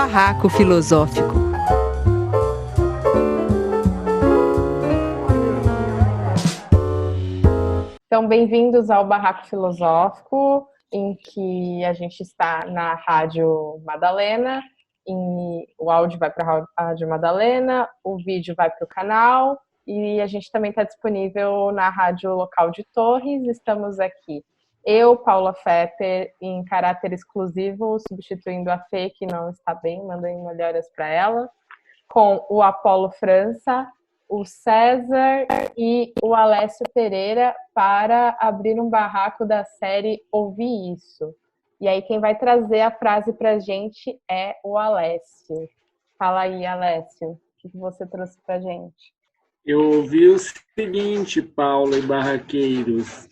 Barraco Filosófico. Então, bem-vindos ao Barraco Filosófico, em que a gente está na Rádio Madalena, o áudio vai para a Rádio Madalena, o vídeo vai para o canal, e a gente também está disponível na Rádio Local de Torres. Estamos aqui, eu, Paula Fetter, em caráter exclusivo, substituindo a Fê, que não está bem, mandando melhoras para ela, com o Apolo França, o César e o Alessio Pereira para abrir um barraco da série Ouvi Isso. E aí quem vai trazer a frase para a gente é o Alessio. Fala aí, Alessio, o que você trouxe para a gente? Eu ouvi o seguinte, Paula e barraqueiros.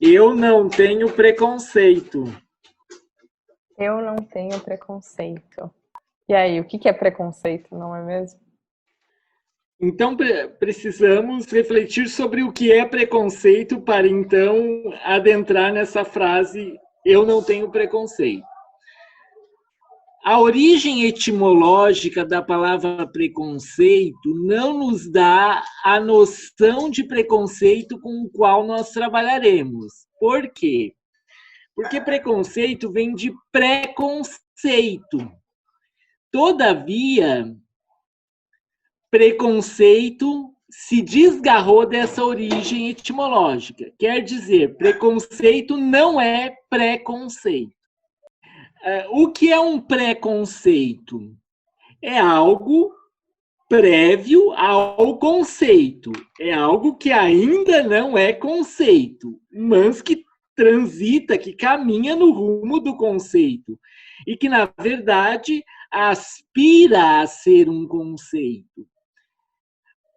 Eu não tenho preconceito. Eu não tenho preconceito. E aí, o que é preconceito, não é mesmo? Então, precisamos refletir sobre o que é preconceito para, então, adentrar nessa frase, eu não tenho preconceito. A origem etimológica da palavra preconceito não nos dá a noção de preconceito com o qual nós trabalharemos. Por quê? Porque preconceito vem de preconceito. Todavia, preconceito se desgarrou dessa origem etimológica. Quer dizer, preconceito não é preconceito. O que é um preconceito? É algo prévio ao conceito. É algo que ainda não é conceito, mas que transita, que caminha no rumo do conceito. E que, na verdade, aspira a ser um conceito.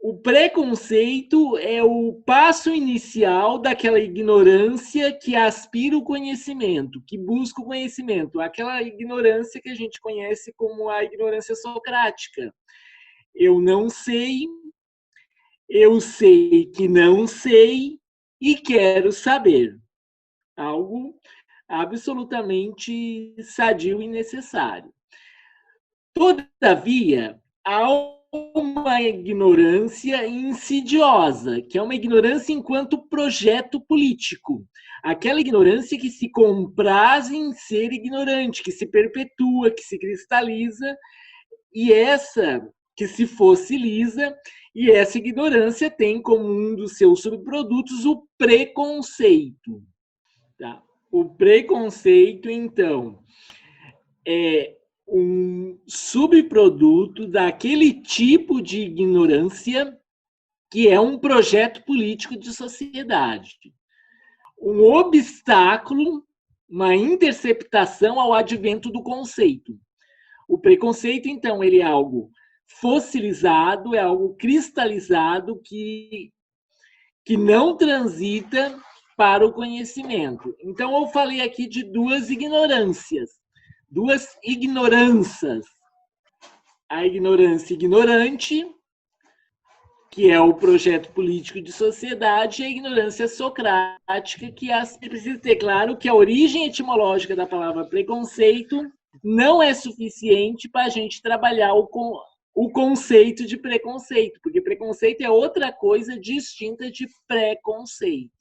O preconceito é o passo inicial daquela ignorância que aspira o conhecimento, que busca o conhecimento. Aquela ignorância que a gente conhece como a ignorância socrática. Eu não sei, eu sei que não sei e quero saber. Algo absolutamente sadio e necessário. Todavia, há uma ignorância insidiosa, que é uma ignorância enquanto projeto político. Aquela ignorância que se compraz em ser ignorante, que se perpetua, que se cristaliza, e essa que se fossiliza, e essa ignorância tem como um dos seus subprodutos o preconceito. Tá? O preconceito, então, é um subproduto daquele tipo de ignorância que é um projeto político de sociedade. Um obstáculo, uma interceptação ao advento do conceito. O preconceito, então, ele é algo fossilizado, é algo cristalizado que não transita para o conhecimento. Então, eu falei aqui de duas ignorâncias. Duas ignorâncias. A ignorância ignorante, que é o projeto político de sociedade, e a ignorância socrática, que precisa ter claro que a origem etimológica da palavra preconceito não é suficiente para a gente trabalhar o conceito de preconceito, porque preconceito é outra coisa distinta de preconceito.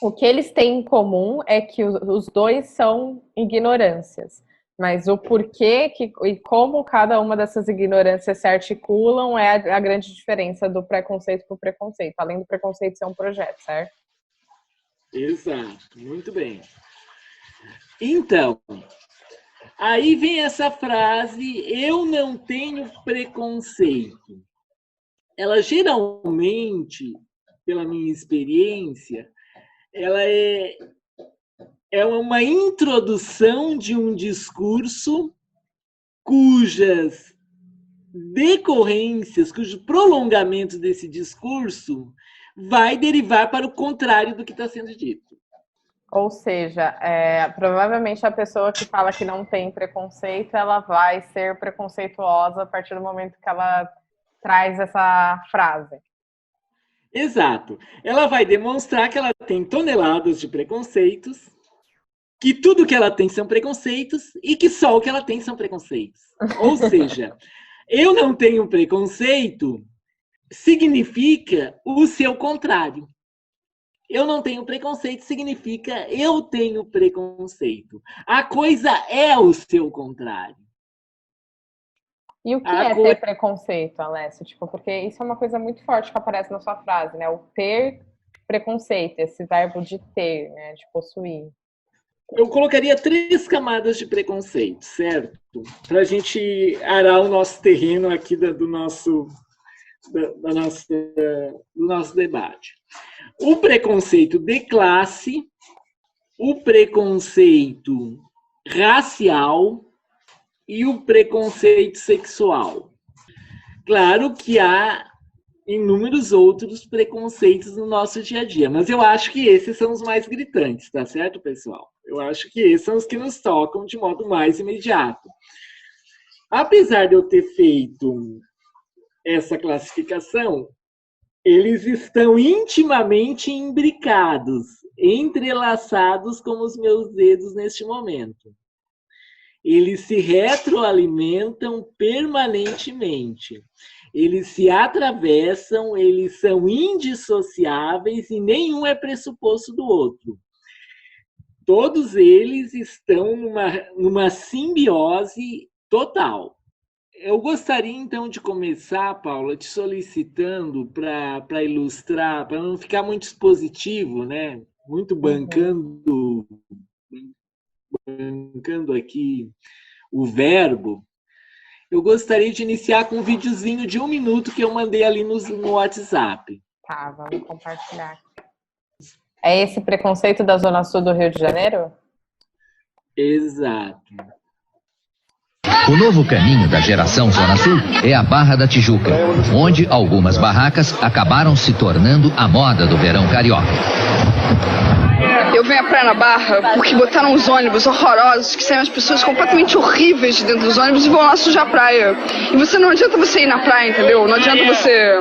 O que eles têm em comum é que os dois são ignorâncias, mas o porquê e como cada uma dessas ignorâncias se articulam é a grande diferença do preconceito para o preconceito, além do preconceito ser um projeto, certo? Exato, muito bem. Então, aí vem essa frase, eu não tenho preconceito. Ela geralmente, pela minha experiência, ela é uma introdução de um discurso cujas decorrências, cujo prolongamento desse discurso vai derivar para o contrário do que está sendo dito. Ou seja, provavelmente a pessoa que fala que não tem preconceito, ela vai ser preconceituosa a partir do momento que ela traz essa frase. Exato. Ela vai demonstrar que ela tem toneladas de preconceitos que tudo que ela tem são preconceitos e que só o que ela tem são preconceitos. Ou seja, eu não tenho preconceito significa o seu contrário. Eu não tenho preconceito significa eu tenho preconceito. A coisa é o seu contrário. E o que é ter preconceito, Alessio? Tipo, porque isso é uma coisa muito forte que aparece na sua frase, né? O ter preconceito, esse verbo de ter, né? De possuir. Eu colocaria 3 camadas de preconceito, certo? Para a gente arar o nosso terreno aqui do nosso debate. O preconceito de classe, o preconceito racial e o preconceito sexual. Claro que há inúmeros outros preconceitos no nosso dia a dia, mas eu acho que esses são os mais gritantes, tá certo, pessoal? Eu acho que esses são os que nos tocam de modo mais imediato. Apesar de eu ter feito essa classificação, eles estão intimamente imbricados, entrelaçados como os meus dedos neste momento. Eles se retroalimentam permanentemente. Eles se atravessam, eles são indissociáveis e nenhum é pressuposto do outro. Todos eles estão numa simbiose total. Eu gostaria, então, de começar, Paula, te solicitando para ilustrar, para não ficar muito expositivo, né? Muito bancando aqui o verbo. Eu gostaria de iniciar com um videozinho de 1 minuto que eu mandei ali no WhatsApp. Tá, vamos compartilhar. É esse preconceito da Zona Sul do Rio de Janeiro? Exato. O novo caminho da geração Zona Sul é a Barra da Tijuca, onde algumas barracas acabaram se tornando a moda do verão carioca. Eu venho à praia na Barra porque botaram uns ônibus horrorosos que saem as pessoas completamente horríveis de dentro dos ônibus e vão lá sujar a praia. E não adianta você ir na praia, entendeu? Não adianta você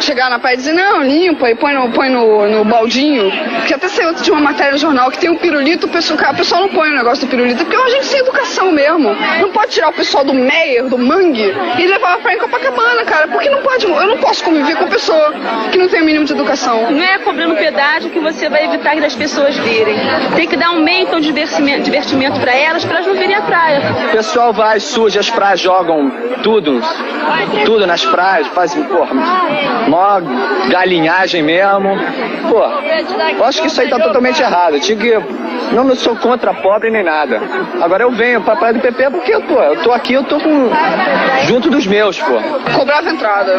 chegar na praia e dizer, não, limpa e põe no baldinho. Porque até saiu de uma matéria no jornal que tem um pirulito, o pessoal não põe o negócio do pirulito, porque é uma gente sem educação mesmo. Não pode tirar o pessoal do Meier, do Mangue e levar a praia em Copacabana, cara. Porque não pode, eu não posso conviver com a pessoa que não tem o mínimo de educação. Não é cobrando pedágio que você vai evitar das pessoas virem. Tem que dar um meio então de divertimento para elas não virem à praia. O pessoal vai, suja as praias, jogam tudo nas praias, fazem, porra, mó galinhagem mesmo. Pô, eu acho que isso aí tá totalmente errado. Não sou contra pobre nem nada. Agora eu venho pra praia do PP porque, eu tô aqui, eu tô junto dos meus, pô. Cobrava entrada.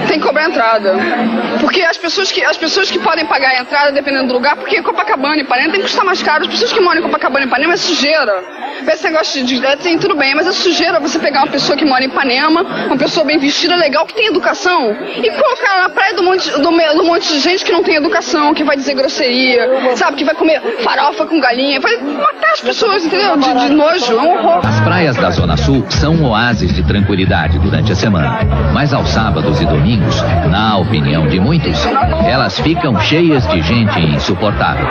Tem que cobrar entrada. Porque as pessoas que podem pagar a entrada, dependendo do lugar, porque Copacabana e Ipanema tem que custar mais caro. As pessoas que moram em Copacabana e Ipanema é sujeira. Esse negócio tem tudo bem, mas é sujeira você pegar uma pessoa que mora em Ipanema, uma pessoa bem vestida, legal, que tem educação, e colocar ela na praia do monte de gente que não tem educação, que vai dizer grosseria, sabe, que vai comer farofa com galinha, vai matar as pessoas, entendeu? De nojo, é um horror. As praias da Zona Sul são um oásis de tranquilidade durante a semana, mas aos sábados e domingos, na opinião de muitos, elas ficam cheias de gente insuportável.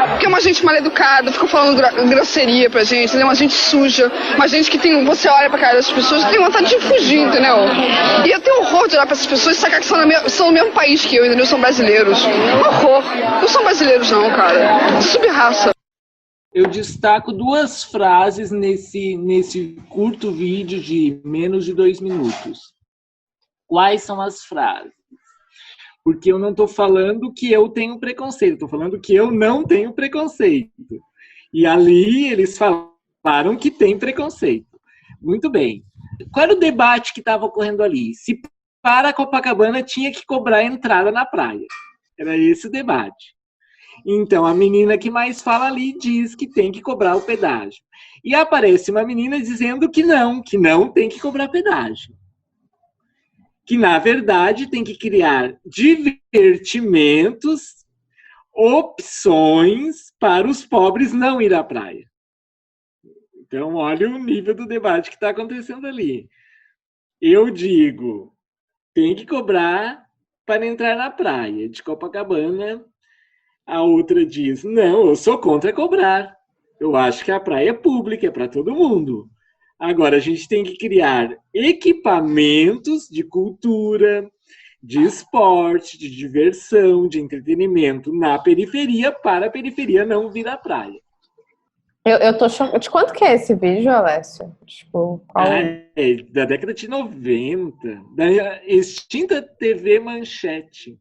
Porque é uma gente mal educada, fica falando grosseria pra gente, é uma gente suja, uma gente que você olha pra cara dessas pessoas e tem vontade de fugir, entendeu? E eu tenho horror de olhar pra essas pessoas e sacar que são do mesmo país que eu, entendeu? São brasileiros. Horror. Não são brasileiros não, cara. Subraça. Eu destaco 2 frases nesse curto vídeo de menos de 2 minutos. Quais são as frases? Porque eu não estou falando que eu tenho preconceito, estou falando que eu não tenho preconceito. E ali eles falaram que tem preconceito. Muito bem. Qual era o debate que estava ocorrendo ali? Se para Copacabana tinha que cobrar entrada na praia. Era esse o debate. Então, a menina que mais fala ali diz que tem que cobrar o pedágio. E aparece uma menina dizendo que não tem que cobrar pedágio. Que, na verdade, tem que criar divertimentos, opções para os pobres não ir à praia. Então, olha o nível do debate que está acontecendo ali. Eu digo, tem que cobrar para entrar na praia de Copacabana. A outra diz, não, eu sou contra cobrar. Eu acho que a praia é pública, é para todo mundo. Agora, a gente tem que criar equipamentos de cultura, de esporte, de diversão, de entretenimento na periferia, para a periferia não virar praia. Eu tô chocada. De quanto que é esse vídeo, Alessio? Tipo, qual... É da década de 90, da extinta TV Manchete.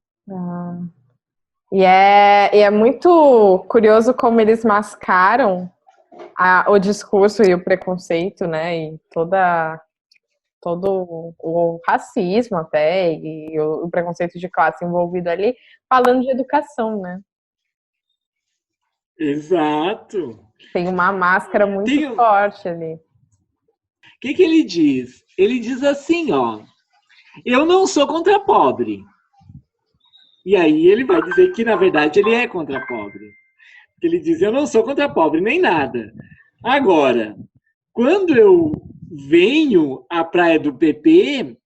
E é muito curioso como eles mascaram o discurso e o preconceito, né? E todo o racismo até, e o preconceito de classe envolvido ali, falando de educação, né? Exato. Tem uma máscara muito forte ali. O que ele diz? Ele diz assim, ó, eu não sou contra pobre. E aí ele vai dizer que, na verdade, ele é contra pobre. Ele diz, eu não sou contra pobre, nem nada. Agora, quando eu venho à praia do PP,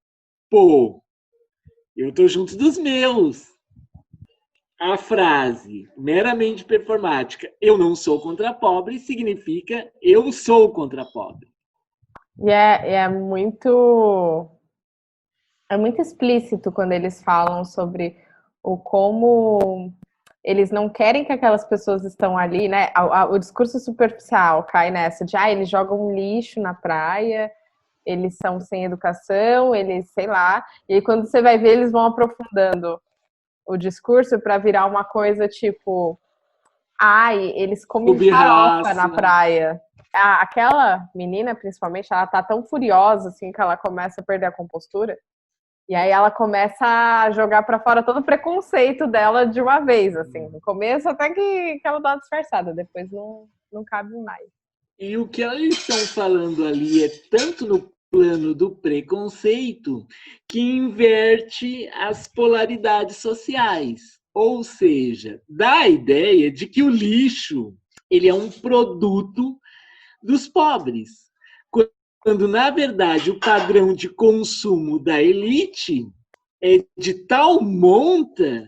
pô, eu tô junto dos meus. A frase meramente performática, eu não sou contra pobre, significa eu sou contra pobre. E é muito explícito quando eles falam sobre o como eles não querem que aquelas pessoas estão ali, né? O discurso superficial cai nessa de eles jogam lixo na praia, eles são sem educação, eles, sei lá. E aí, quando você vai ver, eles vão aprofundando o discurso para virar uma coisa tipo, eles comem farofa na praia. Aquela menina, principalmente, ela tá tão furiosa, assim, que ela começa a perder a compostura. E aí ela começa a jogar para fora todo o preconceito dela de uma vez, assim. No começo até que ela dá uma disfarçada, depois não cabe mais. E o que eles estão falando ali é tanto no plano do preconceito que inverte as polaridades sociais. Ou seja, dá a ideia de que o lixo ele é um produto dos pobres. Quando, na verdade, o padrão de consumo da elite é de tal monta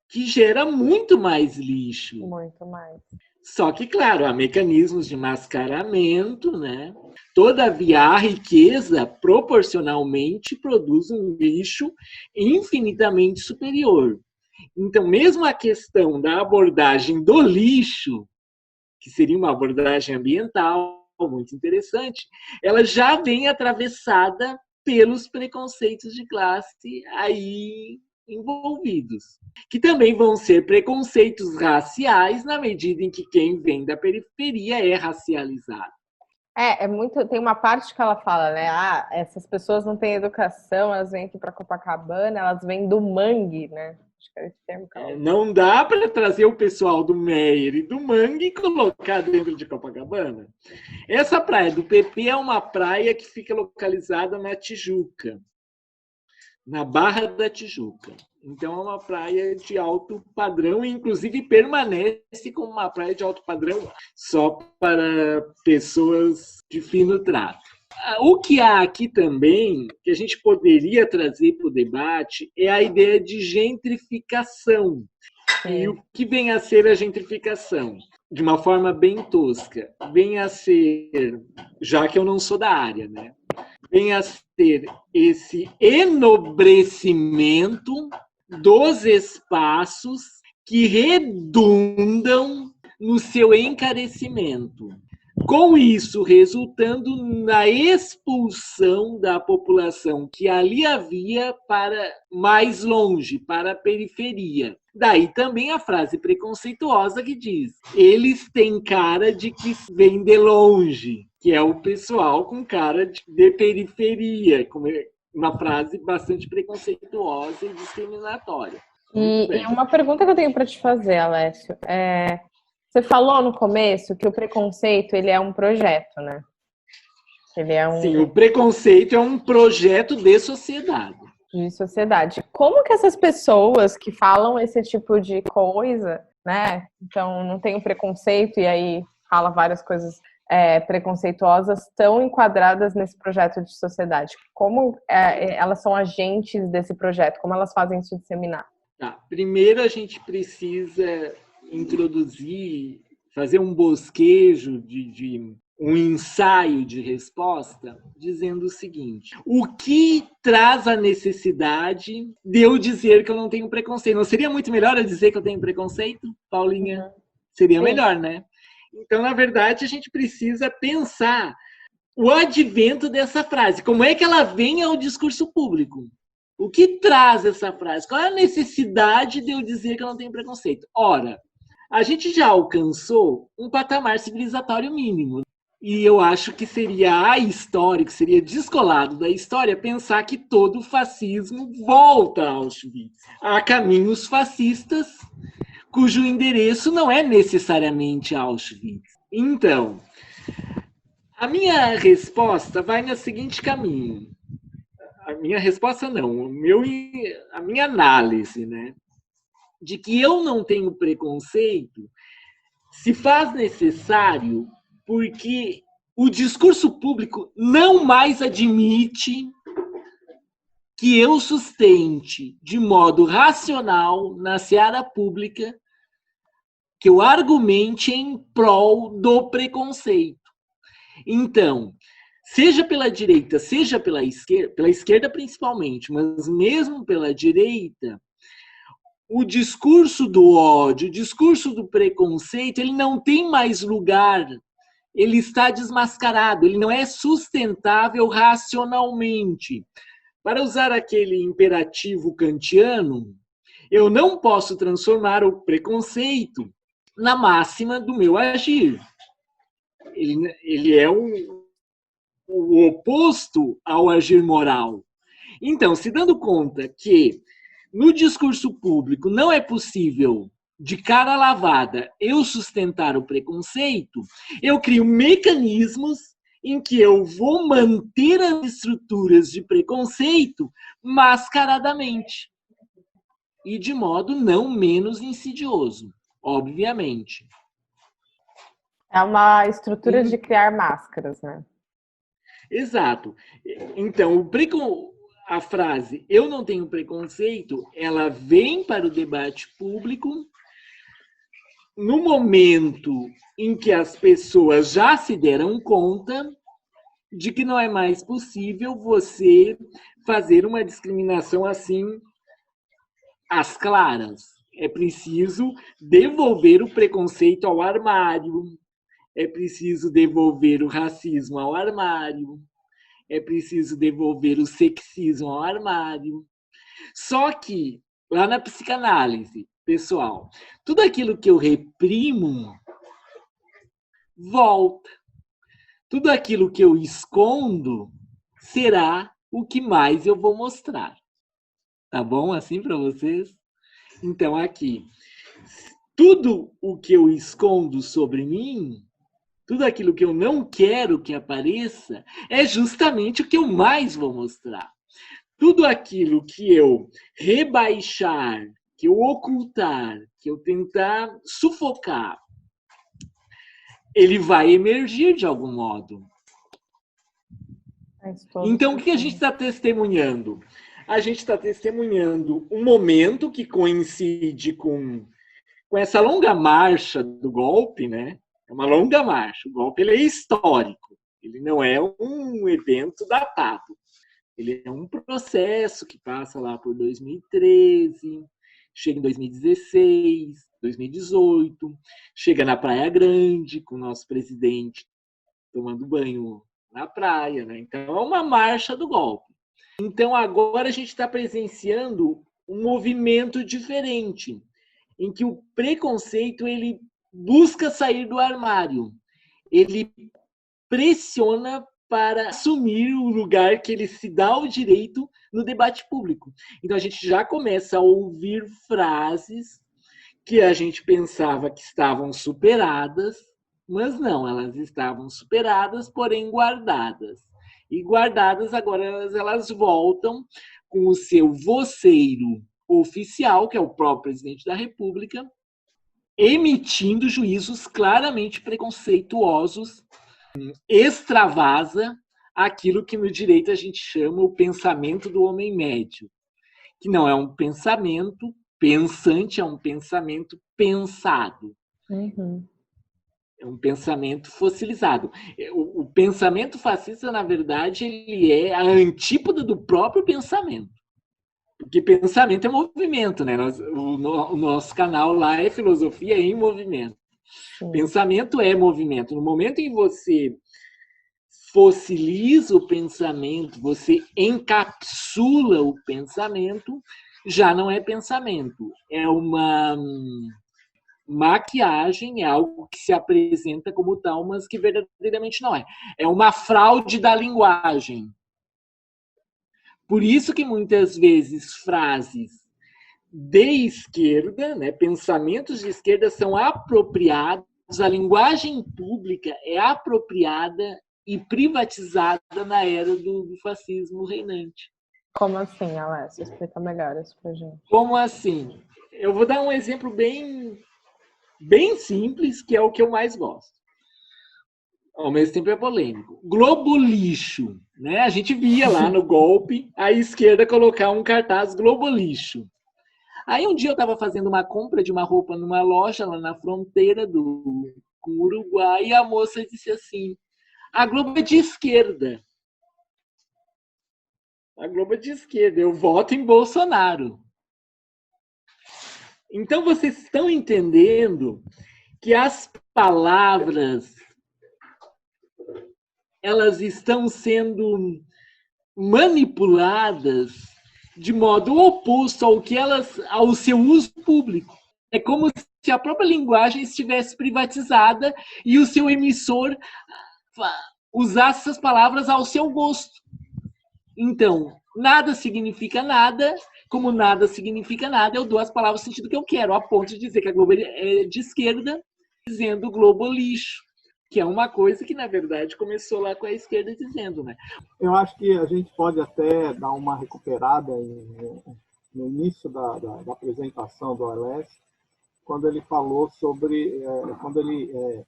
que gera muito mais lixo. Muito mais. Só que, claro, há mecanismos de mascaramento, né? Todavia, a riqueza, proporcionalmente, produz um lixo infinitamente superior. Então, mesmo a questão da abordagem do lixo, que seria uma abordagem ambiental, muito interessante, ela já vem atravessada pelos preconceitos de classe aí envolvidos, que também vão ser preconceitos raciais na medida em que quem vem da periferia é racializado. Tem uma parte que ela fala, né? Essas pessoas não têm educação, elas vêm aqui para Copacabana, elas vêm do mangue, né? Acho que é esse termo que ela... Não dá para trazer o pessoal do Meier e do mangue e colocar dentro de Copacabana. Essa praia do PP é uma praia que fica localizada na Tijuca, na Barra da Tijuca. Então, é uma praia de alto padrão e, inclusive, permanece como uma praia de alto padrão só para pessoas de fino trato. O que há aqui também, que a gente poderia trazer para o debate, é a ideia de gentrificação. E o que vem a ser a gentrificação? De uma forma bem tosca, vem a ser, já que eu não sou da área, né? Vem a ser esse enobrecimento dos espaços que redundam no seu encarecimento. Com isso, resultando na expulsão da população que ali havia para mais longe, para a periferia. Daí também a frase preconceituosa que diz: eles têm cara de que vêm de longe, que é o pessoal com cara de periferia, como uma frase bastante preconceituosa e discriminatória. E uma pergunta que eu tenho para te fazer, Alessio, você falou no começo que o preconceito ele é um projeto, né? Sim, o preconceito é um projeto de sociedade. De sociedade. Como que essas pessoas que falam esse tipo de coisa, né? Então, não tem o preconceito e aí fala várias coisas preconceituosas, estão enquadradas nesse projeto de sociedade? Como elas são agentes desse projeto? Como elas fazem isso disseminar? Primeiro, a gente precisa introduzir fazer um bosquejo de um ensaio de resposta, dizendo o seguinte: o que traz a necessidade de eu dizer que eu não tenho preconceito? Não seria muito melhor eu dizer que eu tenho preconceito, Paulinha? Seria melhor, né? Então, na verdade, a gente precisa pensar o advento dessa frase. Como é que ela vem ao discurso público? O que traz essa frase? Qual é a necessidade de eu dizer que eu não tenho preconceito? Ora, a gente já alcançou um patamar civilizatório mínimo. E eu acho que seria ahistórico, seria descolado da história pensar que todo fascismo volta a Auschwitz. Há caminhos fascistas cujo endereço não é necessariamente Auschwitz. Então, a minha resposta vai no seguinte caminho. A minha resposta não, a minha análise, né? De que eu não tenho preconceito se faz necessário porque o discurso público não mais admite que eu sustente de modo racional na seara pública, que eu argumente em prol do preconceito. Então, seja pela direita, seja pela esquerda principalmente, mas mesmo pela direita, o discurso do ódio, o discurso do preconceito, ele não tem mais lugar, ele está desmascarado, ele não é sustentável racionalmente. Para usar aquele imperativo kantiano, eu não posso transformar o preconceito na máxima do meu agir. Ele é o oposto ao agir moral. Então, se dando conta que no discurso público não é possível, de cara lavada, eu sustentar o preconceito, eu crio mecanismos em que eu vou manter as estruturas de preconceito mascaradamente. E de modo não menos insidioso, obviamente. É uma estrutura de criar máscaras, né? Exato. Então, a frase "eu não tenho preconceito", ela vem para o debate público no momento em que as pessoas já se deram conta de que não é mais possível você fazer uma discriminação assim às claras. É preciso devolver o preconceito ao armário, é preciso devolver o racismo ao armário, é preciso devolver o sexismo ao armário. Só que, lá na psicanálise, pessoal, tudo aquilo que eu reprimo volta. Tudo aquilo que eu escondo será o que mais eu vou mostrar. Tá bom assim para vocês? Então, aqui, tudo o que eu escondo sobre mim, tudo aquilo que eu não quero que apareça, é justamente o que eu mais vou mostrar. Tudo aquilo que eu rebaixar, que eu ocultar, que eu tentar sufocar, ele vai emergir de algum modo. Então, o que a gente está testemunhando? A gente está testemunhando um momento que coincide com essa longa marcha do golpe, né? É uma longa marcha. O golpe ele é histórico. Ele não é um evento datado. Ele é um processo que passa lá por 2013, chega em 2016, 2018, chega na Praia Grande, com o nosso presidente tomando banho na praia, né? Então, é uma marcha do golpe. Então, agora a gente está presenciando um movimento diferente, em que o preconceito ele busca sair do armário. Ele pressiona para assumir o lugar que ele se dá o direito no debate público. Então, a gente já começa a ouvir frases que a gente pensava que estavam superadas, mas não, elas estavam superadas, porém guardadas. E guardadas, agora elas voltam com o seu voceiro oficial, que é o próprio presidente da República, emitindo juízos claramente preconceituosos, extravasa aquilo que no direito a gente chama o pensamento do homem médio, que não é um pensamento pensante, é um pensamento pensado. Uhum. É um pensamento fossilizado. O pensamento fascista, na verdade, ele é a antípoda do próprio pensamento. Porque pensamento é movimento, né? O nosso canal lá é Filosofia em Movimento. Sim. Pensamento é movimento. No momento em que você fossiliza o pensamento, você encapsula o pensamento, já não é pensamento. É uma maquiagem, é algo que se apresenta como tal, mas que verdadeiramente não é. É uma fraude da linguagem. Por isso que muitas vezes frases de esquerda, né, pensamentos de esquerda são apropriados, a linguagem pública é apropriada e privatizada na era do fascismo reinante. Como assim, Alessio? Explica melhor isso pra gente. Como assim? Eu vou dar um exemplo bem simples, que é o que eu mais gosto. Ao mesmo tempo é polêmico. Globo lixo. Né? A gente via lá no golpe a esquerda colocar um cartaz Globo lixo. Aí um dia eu estava fazendo uma compra de uma roupa numa loja lá na fronteira com o Uruguai e a moça disse assim: a Globo é de esquerda. A Globo é de esquerda. Eu voto em Bolsonaro. Então vocês estão entendendo que as palavras elas estão sendo manipuladas de modo oposto ao seu uso público. É como se a própria linguagem estivesse privatizada e o seu emissor usasse essas palavras ao seu gosto. Então, nada significa nada, como nada significa nada, eu dou as palavras no sentido que eu quero, a ponto de dizer que a Globo é de esquerda, dizendo Globo lixo, que é uma coisa que, na verdade, começou lá com a esquerda dizendo, né? Eu acho que a gente pode até dar uma recuperada no início da apresentação do Alessio, quando ele falou sobre, quando ele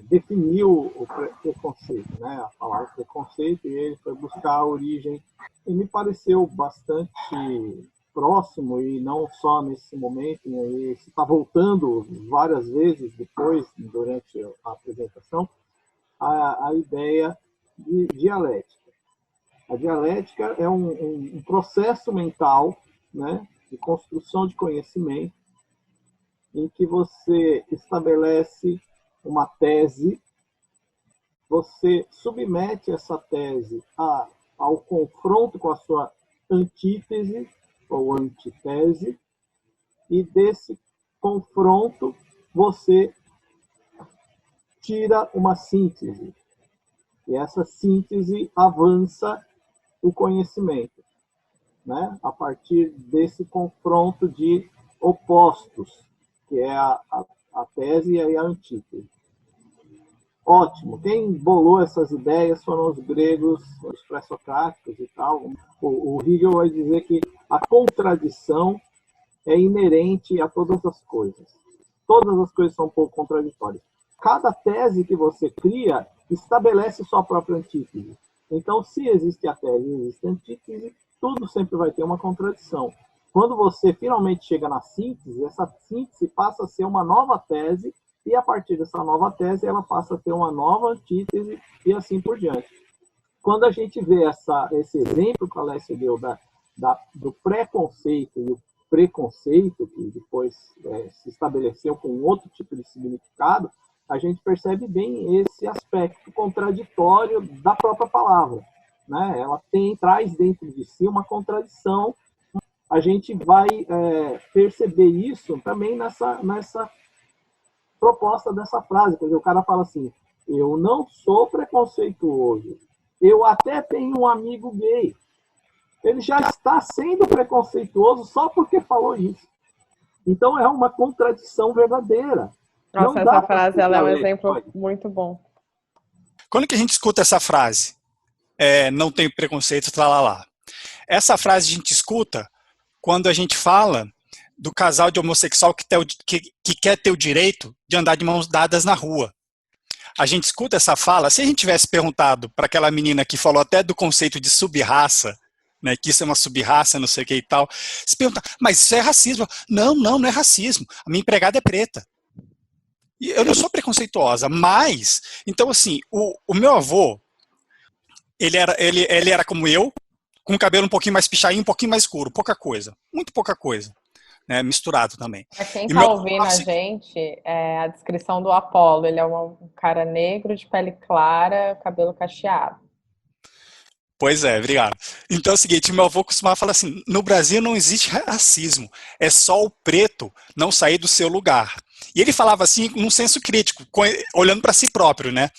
definiu o preconceito, né? A palavra preconceito, e ele foi buscar a origem, e me pareceu bastante próximo, e não só nesse momento, e isso está voltando várias vezes depois, durante a apresentação, a ideia de dialética. A dialética é um processo mental, né, de construção de conhecimento, em que você estabelece uma tese, você submete essa tese ao confronto com a sua antítese ou antitese, e desse confronto você tira uma síntese. E essa síntese avança o conhecimento, né? A partir desse confronto de opostos, que é a tese e a antítese. Ótimo. Quem bolou essas ideias foram os gregos, os pré-socráticos e tal. O Hegel vai dizer que a contradição é inerente a todas as coisas. Todas as coisas são um pouco contraditórias. Cada tese que você cria estabelece sua própria antítese. Então, se existe a tese e existe a antítese, tudo sempre vai ter uma contradição. Quando você finalmente chega na síntese, essa síntese passa a ser uma nova tese, e a partir dessa nova tese, ela passa a ter uma nova antítese e assim por diante. Quando a gente vê esse exemplo que a Alessio deu do preconceito e o preconceito, que depois se estabeleceu com outro tipo de significado, a gente percebe bem esse aspecto contraditório da própria palavra, né? Ela traz dentro de si uma contradição. A gente vai perceber isso também nessa proposta dessa frase. Quer dizer, o cara fala assim: eu não sou preconceituoso, eu até tenho um amigo gay. Ele já está sendo preconceituoso só porque falou isso. Então é uma contradição verdadeira. Nossa, essa frase ela é um exemplo muito bom. Quando que a gente escuta essa frase? Não tem preconceito, tralalá. Essa frase a gente escuta quando a gente fala do casal de homossexual que quer ter o direito de andar de mãos dadas na rua. A gente escuta essa fala. Se a gente tivesse perguntado para aquela menina que falou até do conceito de sub-raça, né, que isso é uma sub-raça, não sei o que e tal, se perguntar, mas isso é racismo? Não é racismo. A minha empregada é preta. E eu não sou preconceituosa, mas, então assim, o meu avô, ele era como eu, com o cabelo um pouquinho mais pichainho, um pouquinho mais escuro, pouca coisa, muito pouca coisa, né, misturado também. Pra quem E tá meu ouvindo a assim, gente, a descrição do Apolo, ele é um cara negro, de pele clara, cabelo cacheado. pois é, obrigado. Então é o seguinte, meu avô costumava falar assim, no Brasil não existe racismo, é só o preto não sair do seu lugar. E ele falava assim, num senso crítico, olhando para si próprio, né?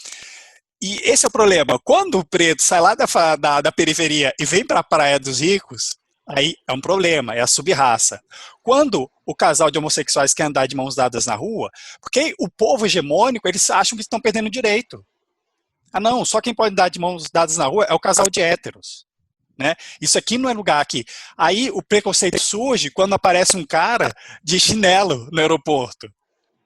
E esse é o problema. Quando o preto sai lá da periferia e vem para a Praia dos Ricos, aí é um problema, é a subraça. Quando o casal de homossexuais quer andar de mãos dadas na rua, porque o povo hegemônico, eles acham que estão perdendo direito. Ah, não, só quem pode andar de mãos dadas na rua é o casal de héteros. Né? Isso aqui não é lugar aqui. Aí o preconceito surge quando aparece um cara de chinelo no aeroporto.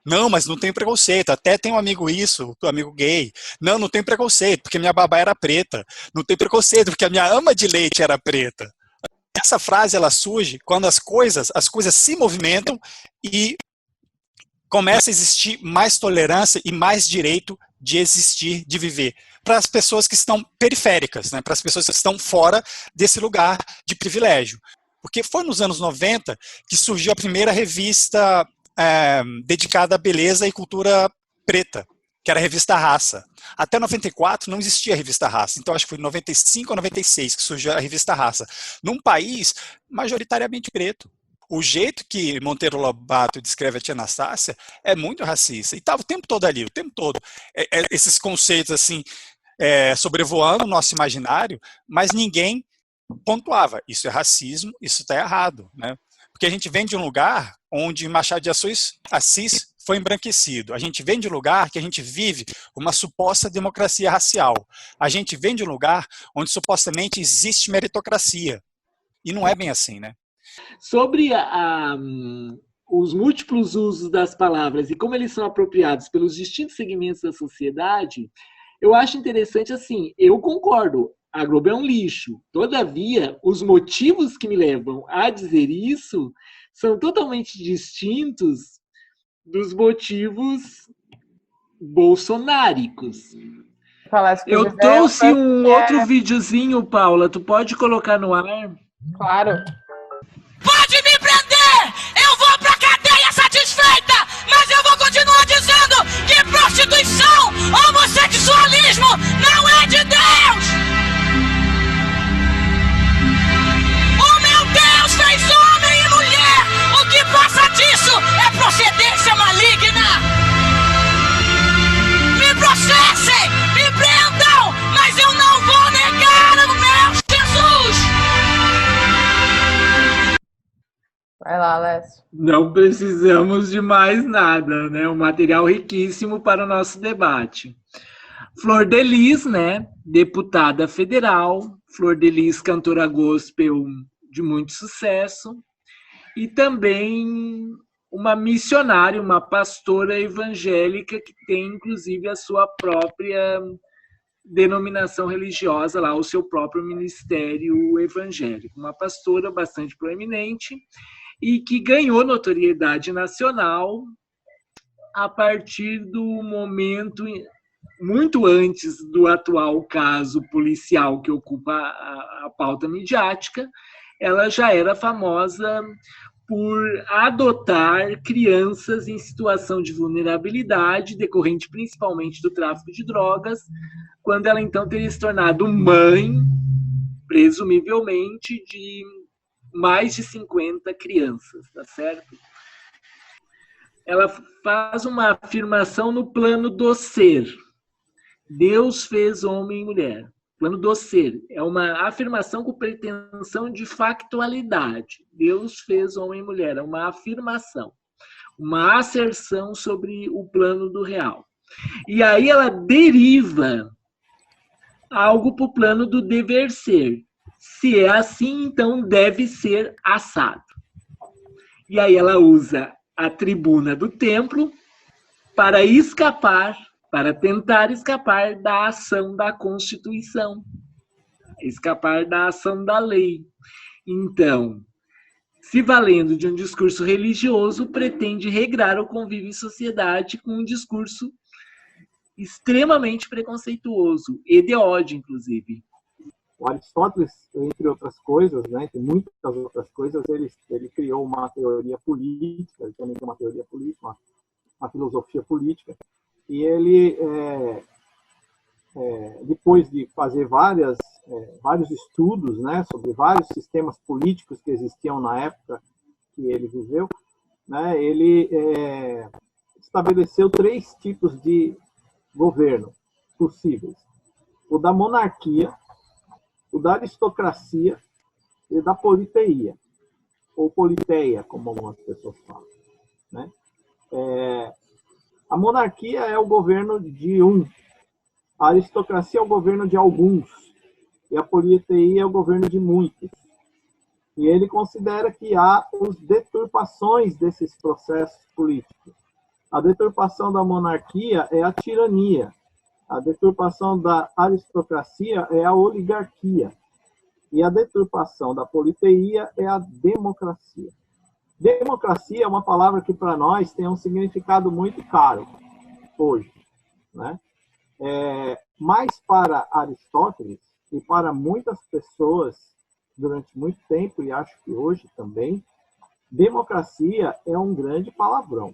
Não, mas não tem preconceito. Até tem um amigo um amigo gay. Não, não tem preconceito, porque minha babá era preta. Não tem preconceito, porque a minha ama de leite era preta. Essa frase, ela surge quando as coisas se movimentam e começa a existir mais tolerância e mais direito de existir, de viver. Para as pessoas que estão periféricas, né? Para as pessoas que estão fora desse lugar de privilégio. Porque foi nos anos 90 que surgiu a primeira revista dedicada à beleza e cultura preta, que era a revista Raça. Até 94 não existia a revista Raça, então acho que foi em 95 ou 96 que surgiu a revista Raça, num país majoritariamente preto. O jeito que Monteiro Lobato descreve a tia Anastácia é muito racista, e estava o tempo todo ali, o tempo todo. Esses conceitos assim, sobrevoando o nosso imaginário, mas ninguém pontuava, isso é racismo, isso está errado, né? Porque a gente vem de um lugar onde Machado de Assis foi embranquecido. A gente vem de um lugar que a gente vive uma suposta democracia racial. A gente vem de um lugar onde supostamente existe meritocracia. E não é bem assim, né? Sobre os múltiplos usos das palavras e como eles são apropriados pelos distintos segmentos da sociedade, eu acho interessante assim, eu concordo, a Globo é um lixo. Todavia, os motivos que me levam a dizer isso são totalmente distintos dos motivos bolsonáricos. Eu trouxe um outro videozinho, Paula. Tu pode colocar no ar? Claro. Pode me prender! Eu vou pra cadeia satisfeita! Mas eu vou continuar dizendo que prostituição, homossexualismo não é de Deus! O meu Deus fez homem e mulher! O que passa disso é procedência maligna! Me processem! Me prendam! Mas eu não vou negar o meu Jesus! Vai lá, Alessio. Não precisamos de mais nada, né? Um material riquíssimo para o nosso debate. Flor de Lis, né? Deputada federal. Flor de Lis, cantora gospel de muito sucesso. E também uma missionária, uma pastora evangélica que tem, inclusive, a sua própria denominação religiosa lá, o seu próprio ministério evangélico. Uma pastora bastante proeminente e que ganhou notoriedade nacional a partir do momento, muito antes do atual caso policial que ocupa a pauta midiática, ela já era famosa por adotar crianças em situação de vulnerabilidade, decorrente principalmente do tráfico de drogas, quando ela então teria se tornado mãe, presumivelmente, de mais de 50 crianças, tá certo? Ela faz uma afirmação no plano do ser. Deus fez homem e mulher. Plano do ser. É uma afirmação com pretensão de factualidade. Deus fez homem e mulher. É uma afirmação. Uma asserção sobre o plano do real. E aí ela deriva algo para o plano do dever ser. Se é assim, então deve ser assado. E aí ela usa a tribuna do templo para escapar, para tentar escapar da ação da Constituição, escapar da ação da lei. Então, se valendo de um discurso religioso, pretende regrar o convívio em sociedade com um discurso extremamente preconceituoso e de ódio, inclusive. O Aristóteles, entre outras coisas, né, entre muitas outras coisas, ele criou uma teoria política, ele também tem uma teoria política, uma filosofia política, e ele, depois de fazer vários estudos, né, sobre vários sistemas políticos que existiam na época que ele viveu, né, ele estabeleceu 3 tipos de governo possíveis: o da monarquia, o da aristocracia e da politeia, ou politeia, como algumas pessoas falam, né? A monarquia é o governo de um, a aristocracia é o governo de alguns, e a politeia é o governo de muitos. E ele considera que há as deturpações desses processos políticos. A deturpação da monarquia é a tirania. A deturpação da aristocracia é a oligarquia. E a deturpação da politeia é a democracia. Democracia é uma palavra que para nós tem um significado muito caro hoje, né? Mas para Aristóteles e para muitas pessoas durante muito tempo, e acho que hoje também, democracia é um grande palavrão.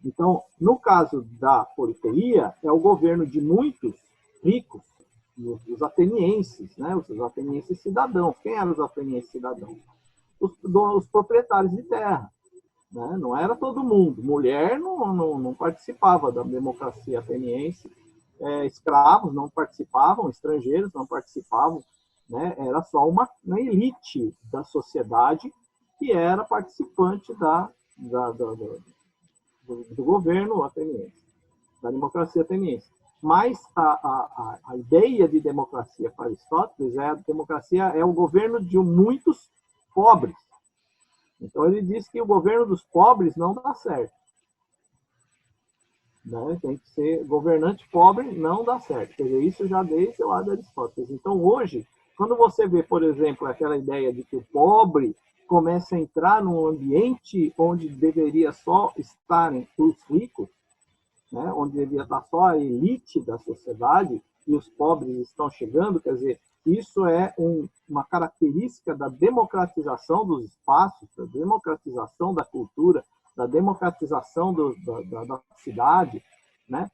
Então, no caso da politeia, é o governo de muitos ricos, os atenienses, né? Os atenienses cidadãos. Quem eram os atenienses cidadãos? Os proprietários de terra, né? Não era todo mundo. Mulher não participava da democracia ateniense, escravos não participavam, estrangeiros não participavam, né? Era só uma elite da sociedade que era participante do governo ateniense, da democracia ateniense. Mas a ideia de democracia para Aristóteles a democracia é o governo de muitos pobres. Então ele diz que o governo dos pobres não dá certo, né? Tem que ser governante pobre, não dá certo. Quer dizer, isso já desde lá de Aristóteles. Então hoje, quando você vê, por exemplo, aquela ideia de que o pobre começa a entrar num ambiente onde deveria só estarem os ricos, né, onde deveria estar só a elite da sociedade, e os pobres estão chegando, quer dizer, isso é uma característica da democratização dos espaços, da democratização da cultura, da democratização da cidade, né?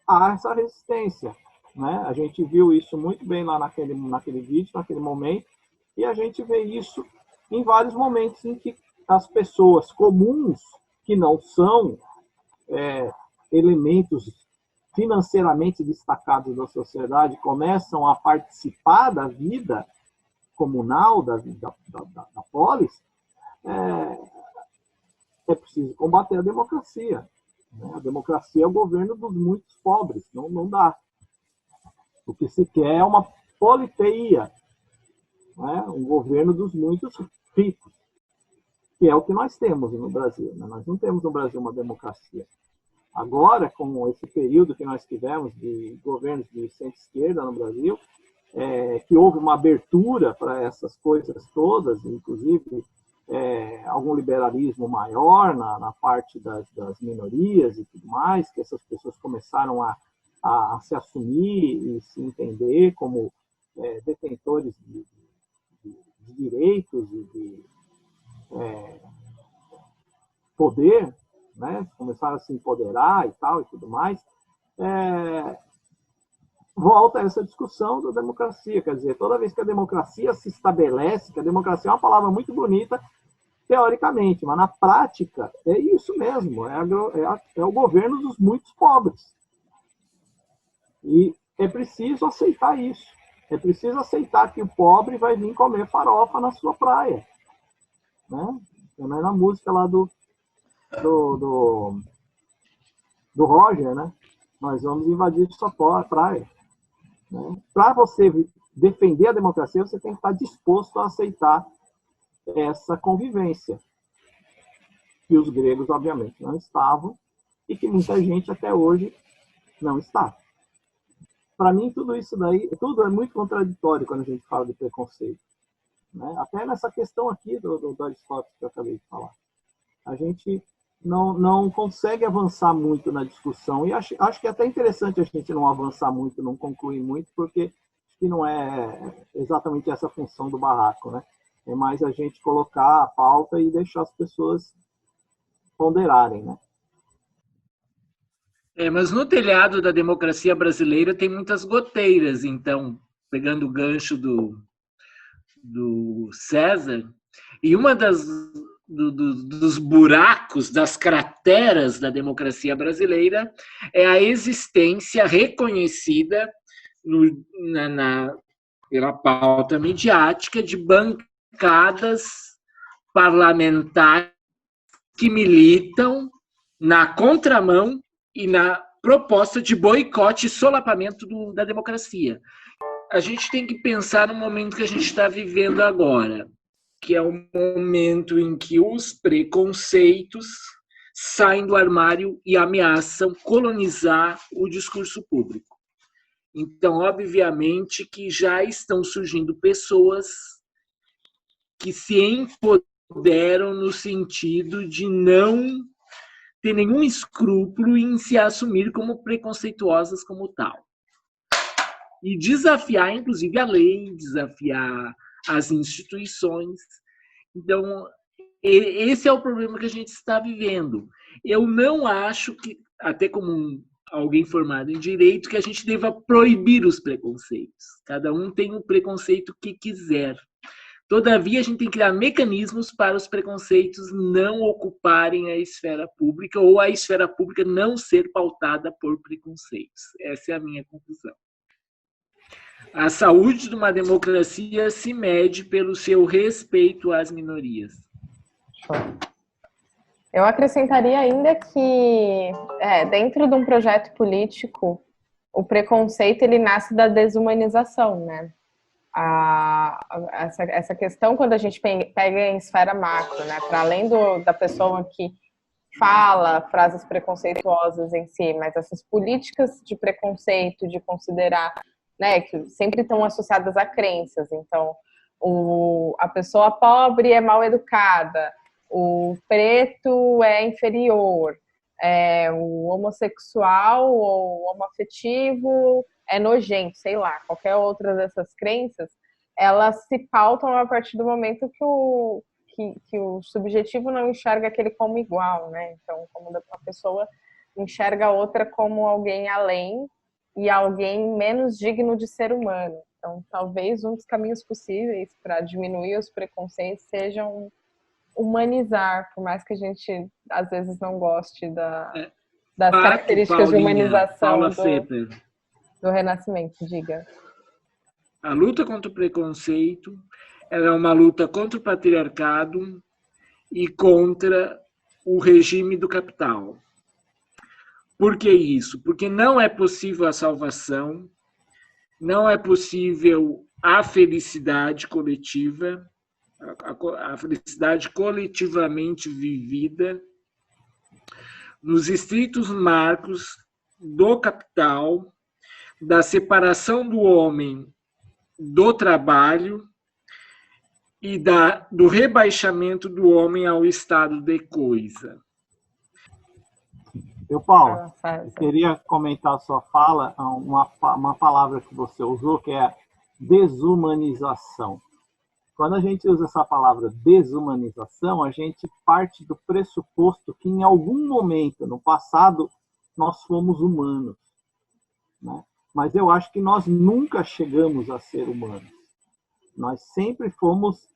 Há essa resistência, né? A gente viu isso muito bem lá naquele vídeo, naquele momento, e a gente vê isso em vários momentos em que as pessoas comuns, que não são elementos financeiramente destacados da sociedade, começam a participar da vida comunal, da polis, é preciso combater a democracia, né? A democracia é o governo dos muitos pobres, não dá. O que se quer é uma politeia, né? Um governo dos muitos ricos, que é o que nós temos no Brasil, né? Nós não temos no Brasil uma democracia. Agora, com esse período que nós tivemos de governos de centro-esquerda no Brasil, que houve uma abertura para essas coisas todas, inclusive algum liberalismo maior na parte das minorias e tudo mais, que essas pessoas começaram a se assumir e se entender como detentores de direitos e de poder, né? Começaram a se empoderar e tal e tudo mais, volta a essa discussão da democracia. Quer dizer, toda vez que a democracia se estabelece, que a democracia é uma palavra muito bonita teoricamente, mas na prática é isso mesmo, é o governo dos muitos pobres. E é preciso aceitar isso. É preciso aceitar que o pobre vai vir comer farofa na sua praia, né? Também na música lá do Roger, né? Nós vamos invadir sua praia, né? Para você defender a democracia, você tem que estar disposto a aceitar essa convivência, que os gregos, obviamente, não estavam, e que muita gente até hoje não está. Para mim, tudo isso daí, tudo é muito contraditório quando a gente fala de preconceito. né? Até nessa questão aqui do Aristóteles que eu acabei de falar. A gente não consegue avançar muito na discussão, e acho que é até interessante a gente não avançar muito, não concluir muito, porque acho que não é exatamente essa a função do barraco, né? É mais a gente colocar a pauta e deixar as pessoas ponderarem, né? Mas no telhado da democracia brasileira tem muitas goteiras, então, pegando o gancho do César, e uma dos buracos, das crateras da democracia brasileira é a existência reconhecida pela pauta midiática de bancadas parlamentares que militam na contramão e na proposta de boicote e solapamento da democracia. A gente tem que pensar no momento que a gente está vivendo agora, que é o momento em que os preconceitos saem do armário e ameaçam colonizar o discurso público. Então, obviamente, que já estão surgindo pessoas que se empoderam no sentido de não ter nenhum escrúpulo em se assumir como preconceituosas como tal. E desafiar, inclusive, a lei, desafiar as instituições. Então, esse é o problema que a gente está vivendo. Eu não acho que, até como alguém formado em direito, que a gente deva proibir os preconceitos. Cada um tem o preconceito que quiser. Todavia, a gente tem que criar mecanismos para os preconceitos não ocuparem a esfera pública ou a esfera pública não ser pautada por preconceitos. Essa é a minha conclusão. A saúde de uma democracia se mede pelo seu respeito às minorias. Eu acrescentaria ainda que, dentro de um projeto político, o preconceito ele nasce da desumanização, né? Essa questão, quando a gente pega em esfera macro, né? Para além da pessoa que fala frases preconceituosas em si, mas essas políticas de preconceito, de considerar, né, que sempre estão associadas a crenças. Então, a pessoa pobre é mal educada, o preto é inferior, o homossexual ou homoafetivo é nojento, sei lá, qualquer outra dessas crenças, elas se pautam a partir do momento que o subjetivo não enxerga aquele como igual, né? Então, como a pessoa enxerga a outra como alguém além e alguém menos digno de ser humano. Então, talvez um dos caminhos possíveis para diminuir os preconceitos sejam humanizar, por mais que a gente às vezes não goste das características de humanização do Renascimento. Diga. A luta contra o preconceito ela é uma luta contra o patriarcado e contra o regime do capital. Por que isso? Porque não é possível a salvação, não é possível a felicidade coletiva, a felicidade coletivamente vivida nos estritos marcos do capital, da separação do homem do trabalho e do rebaixamento do homem ao estado de coisa. Paulo, eu queria comentar a sua fala, uma palavra que você usou, que é desumanização. Quando a gente usa essa palavra desumanização, a gente parte do pressuposto que em algum momento no passado nós fomos humanos, né? Mas eu acho que nós nunca chegamos a ser humanos. Nós sempre fomos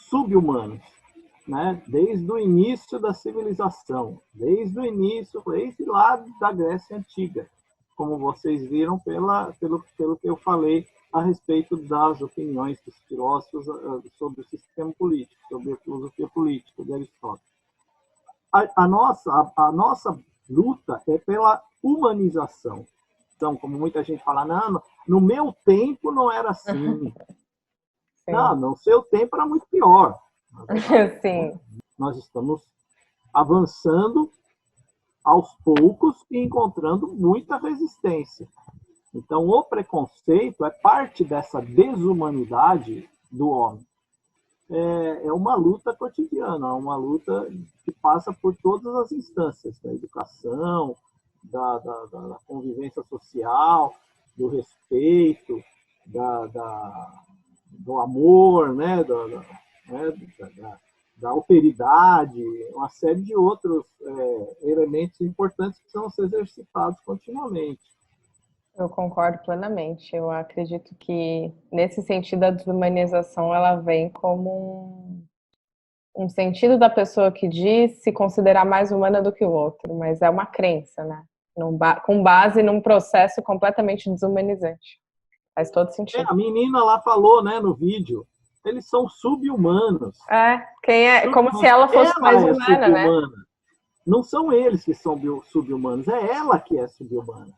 sub-humanos, né? Desde o início da civilização, desde lá da Grécia Antiga, como vocês viram pelo que eu falei a respeito das opiniões dos filósofos sobre o sistema político, sobre a filosofia política de Aristóteles. A nossa luta é pela humanização. Então, como muita gente fala, não, no meu tempo não era assim. Não, no seu tempo era muito pior. Sim. Nós estamos avançando aos poucos e encontrando muita resistência. Então, o preconceito é parte dessa desumanidade do homem. É uma luta cotidiana, uma luta que passa por todas as instâncias, da educação, da convivência social, do respeito, do amor, né? Da alteridade, uma série de outros elementos importantes que precisam ser exercitados continuamente. Eu concordo plenamente. Eu acredito que, nesse sentido, a desumanização ela vem como um sentido da pessoa que diz se considerar mais humana do que o outro, mas é uma crença, né? Com base num processo completamente desumanizante. Faz todo sentido. A menina lá falou, né, no vídeo, eles são sub-humanos. Como se ela fosse mais humana, né? Não são eles que são sub-humanos, é ela que é sub-humana.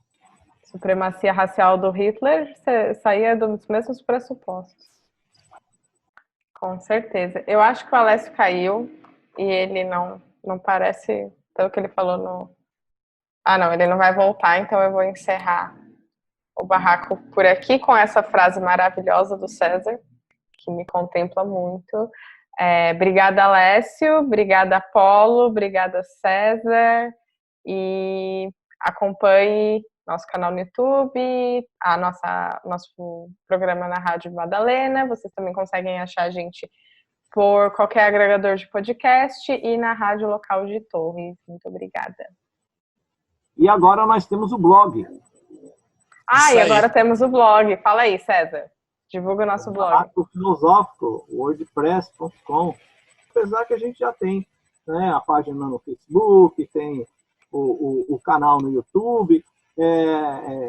Supremacia racial do Hitler saía dos mesmos pressupostos. Com certeza. Eu acho que o Alessio caiu e ele não parece, pelo que ele falou no... não, ele não vai voltar, então eu vou encerrar o barraco por aqui com essa frase maravilhosa do César, que me contempla muito. Obrigada, Alessio, obrigada, Apolo, obrigada, César, e acompanhe nosso canal no YouTube, nosso programa na Rádio Madalena. Vocês também conseguem achar a gente por qualquer agregador de podcast e na Rádio Local de Torres. Muito obrigada. E agora nós temos o blog. E agora temos o blog. Fala aí, César. Divulga o nosso blog. Barraco Filosófico, wordpress.com. Apesar que a gente já tem, né, a página no Facebook, tem o canal no YouTube,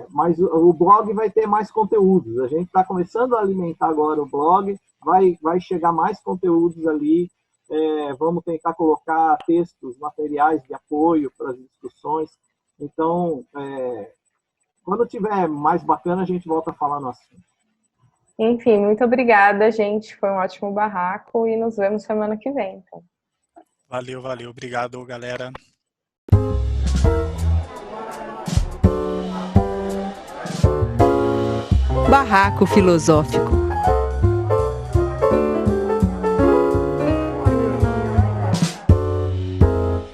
mas o blog vai ter mais conteúdos. A gente está começando a alimentar agora o blog, vai chegar mais conteúdos ali. Vamos tentar colocar textos, materiais de apoio para as discussões. Então, quando tiver mais bacana, a gente volta a falar no assunto. Enfim, muito obrigada, gente. Foi um ótimo barraco e nos vemos semana que vem. Então. Valeu. Obrigado, galera. Barraco Filosófico.